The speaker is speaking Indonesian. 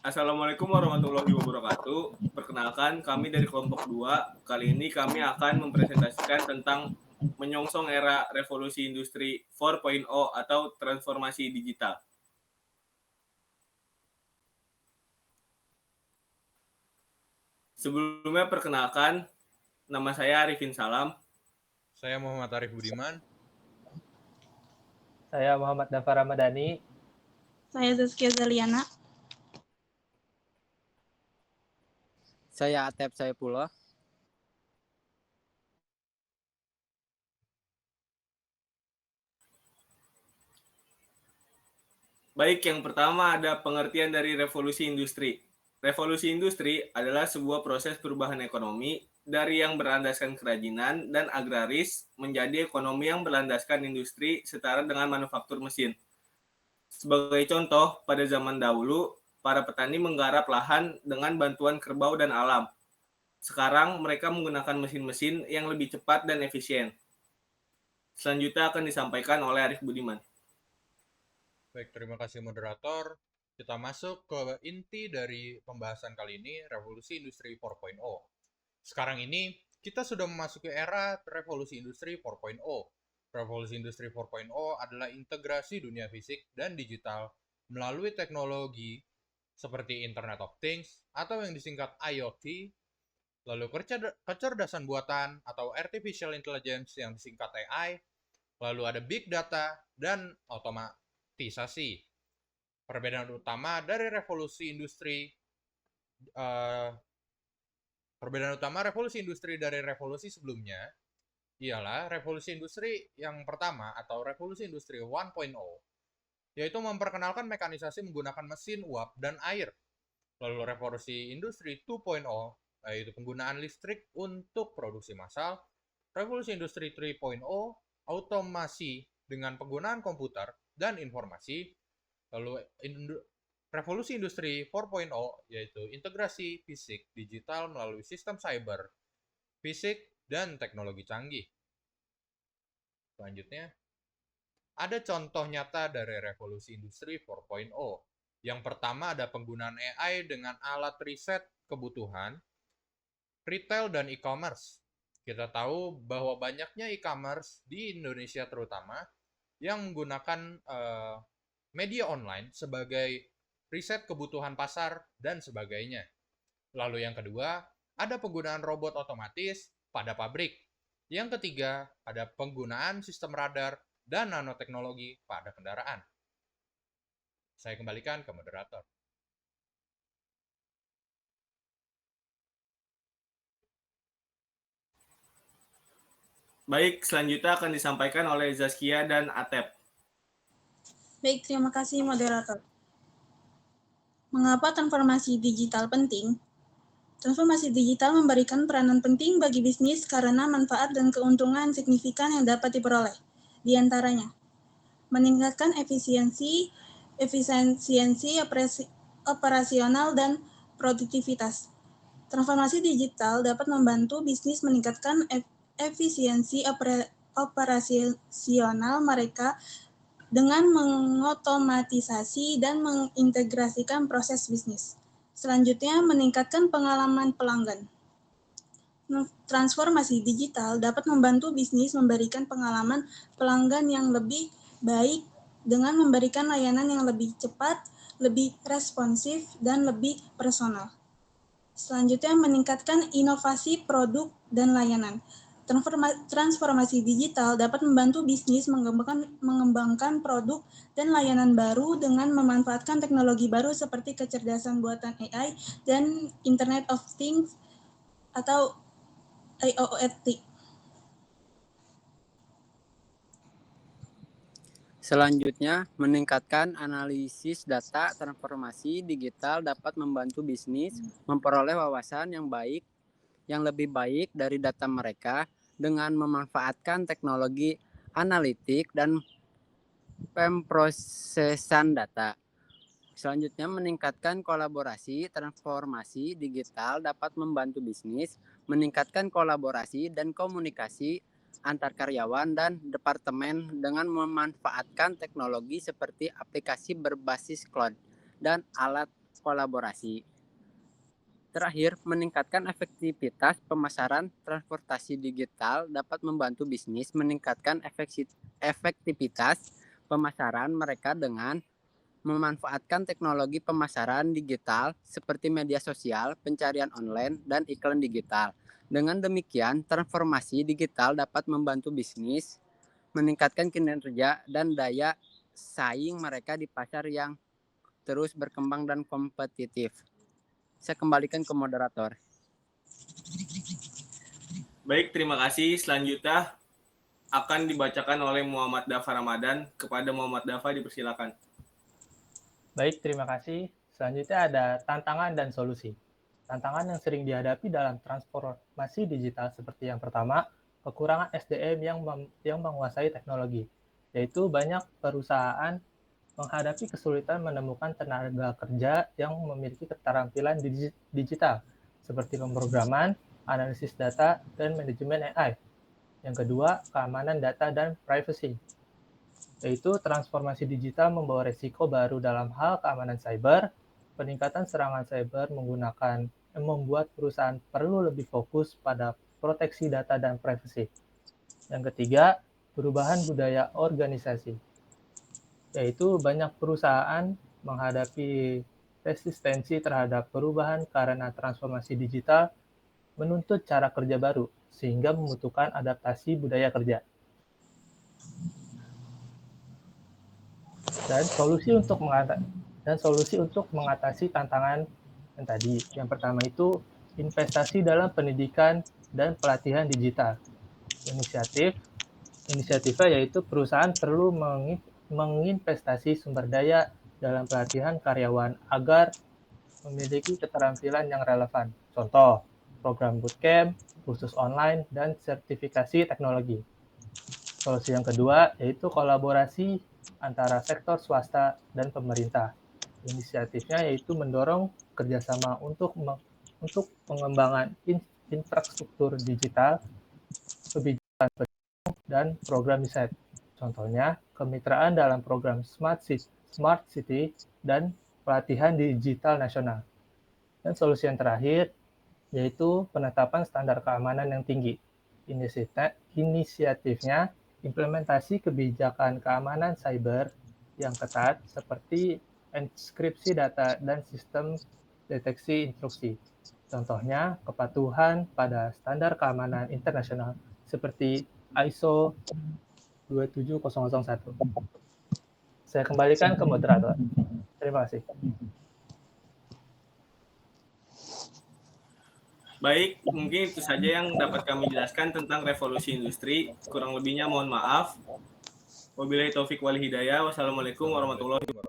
Assalamualaikum warahmatullahi wabarakatuh. Perkenalkan, kami dari kelompok 2. Kali ini kami akan mempresentasikan tentang menyongsong era revolusi industri 4.0 atau transformasi digital. Sebelumnya perkenalkan, nama saya Arifin Salam. Saya Muhammad Arif Budiman. Saya Muhammad Dafar Ramadhani. Saya Zaskia Zaliana. Saya Atep Saipullah. Baik, yang pertama ada pengertian dari revolusi industri. Revolusi industri adalah sebuah proses perubahan ekonomi dari yang berlandaskan kerajinan dan agraris menjadi ekonomi yang berlandaskan industri setara dengan manufaktur mesin. Sebagai contoh, pada zaman dahulu, para petani menggarap lahan dengan bantuan kerbau dan alam. Sekarang mereka menggunakan mesin-mesin yang lebih cepat dan efisien. Selanjutnya akan disampaikan oleh Arif Budiman. Baik, terima kasih moderator. Kita masuk ke inti dari pembahasan kali ini, revolusi industri 4.0. Sekarang ini, kita sudah memasuki era revolusi industri 4.0. Revolusi industri 4.0 adalah integrasi dunia fisik dan digital melalui teknologi seperti Internet of Things atau yang disingkat IoT, lalu kecerdasan buatan atau Artificial Intelligence yang disingkat AI, lalu ada Big Data dan otomatisasi. Perbedaan utama dari revolusi industri dari revolusi sebelumnya ialah revolusi industri yang pertama atau revolusi industri 1.0, yaitu memperkenalkan mekanisasi menggunakan mesin uap dan air. Lalu revolusi industri 2.0 yaitu penggunaan listrik untuk produksi massal. Revolusi industri 3.0 automasi dengan penggunaan komputer dan informasi. Lalu revolusi industri 4.0 yaitu integrasi fisik digital melalui sistem cyber, fisik, dan teknologi canggih. Selanjutnya, ada contoh nyata dari revolusi industri 4.0. Yang pertama ada penggunaan AI dengan alat riset kebutuhan, retail dan e-commerce. Kita tahu bahwa banyaknya e-commerce di Indonesia terutama yang menggunakan media online sebagai riset kebutuhan pasar dan sebagainya. Lalu yang kedua, ada penggunaan robot otomatis pada pabrik. Yang ketiga, ada penggunaan sistem radar dan nanoteknologi pada kendaraan. Saya kembalikan ke moderator. Baik, selanjutnya akan disampaikan oleh Zaskia dan Atep. Baik, terima kasih moderator. Mengapa transformasi digital penting? Transformasi digital memberikan peranan penting bagi bisnis karena manfaat dan keuntungan signifikan yang dapat diperoleh. Di antaranya, meningkatkan efisiensi operasional dan produktivitas. Transformasi digital dapat membantu bisnis meningkatkan efisiensi operasional mereka dengan mengotomatisasi dan mengintegrasikan proses bisnis. Selanjutnya, meningkatkan pengalaman pelanggan. Transformasi digital dapat membantu bisnis memberikan pengalaman pelanggan yang lebih baik dengan memberikan layanan yang lebih cepat, lebih responsif, dan lebih personal. Selanjutnya, meningkatkan inovasi produk dan layanan. Transformasi digital dapat membantu bisnis mengembangkan produk dan layanan baru dengan memanfaatkan teknologi baru seperti kecerdasan buatan AI dan Internet of Things atau IoT. Selanjutnya, meningkatkan analisis data. Transformasi digital dapat membantu bisnis memperoleh wawasan yang lebih baik dari data mereka dengan memanfaatkan teknologi analitik dan pemrosesan data. Selanjutnya, meningkatkan kolaborasi. Transformasi digital dapat membantu bisnis meningkatkan kolaborasi dan komunikasi antar karyawan dan departemen dengan memanfaatkan teknologi seperti aplikasi berbasis cloud dan alat kolaborasi. Terakhir, meningkatkan efektivitas pemasaran transportasi digital dapat membantu bisnis meningkatkan efektivitas pemasaran mereka dengan memanfaatkan teknologi pemasaran digital seperti media sosial, pencarian online, dan iklan digital. Dengan demikian, transformasi digital dapat membantu bisnis meningkatkan kinerja dan daya saing mereka di pasar yang terus berkembang dan kompetitif. Saya kembalikan ke moderator. Baik, terima kasih. Selanjutnya akan dibacakan oleh Muhammad Dafa Ramadan. Kepada Muhammad Dafa dipersilakan. Baik, terima kasih. Selanjutnya ada tantangan dan solusi. Tantangan yang sering dihadapi dalam transformasi digital seperti yang pertama, kekurangan SDM yang menguasai teknologi, yaitu banyak perusahaan menghadapi kesulitan menemukan tenaga kerja yang memiliki keterampilan digital, seperti pemrograman, analisis data, dan manajemen AI. Yang kedua, keamanan data dan privacy, yaitu transformasi digital membawa risiko baru dalam hal keamanan cyber. Peningkatan serangan cyber membuat perusahaan perlu lebih fokus pada proteksi data dan privacy. Yang ketiga, perubahan budaya organisasi, yaitu banyak perusahaan menghadapi resistensi terhadap perubahan karena transformasi digital menuntut cara kerja baru, sehingga membutuhkan adaptasi budaya kerja. Dan solusi untuk mengatasi tantangan yang tadi. Yang pertama itu investasi dalam pendidikan dan pelatihan digital. Inisiatifnya yaitu perusahaan perlu menginvestasi sumber daya dalam pelatihan karyawan agar memiliki keterampilan yang relevan. Contoh, program bootcamp, kursus online, dan sertifikasi teknologi. Solusi yang kedua yaitu kolaborasi antara sektor swasta dan pemerintah. Inisiatifnya yaitu mendorong kerjasama untuk pengembangan infrastruktur digital, kebijakan dan program riset. Contohnya, kemitraan dalam program Smart City dan pelatihan digital nasional. Dan solusi yang terakhir yaitu penetapan standar keamanan yang tinggi. Inisiatifnya implementasi kebijakan keamanan cyber yang ketat seperti enkripsi data dan sistem deteksi intrusi. Contohnya, kepatuhan pada standar keamanan internasional seperti ISO 27001. Saya kembalikan ke moderator. Terima kasih. Baik, mungkin itu saja yang dapat kami jelaskan tentang revolusi industri. Kurang lebihnya mohon maaf. Wabillahi taufik wal hidayah. Wassalamualaikum warahmatullahi wabarakatuh.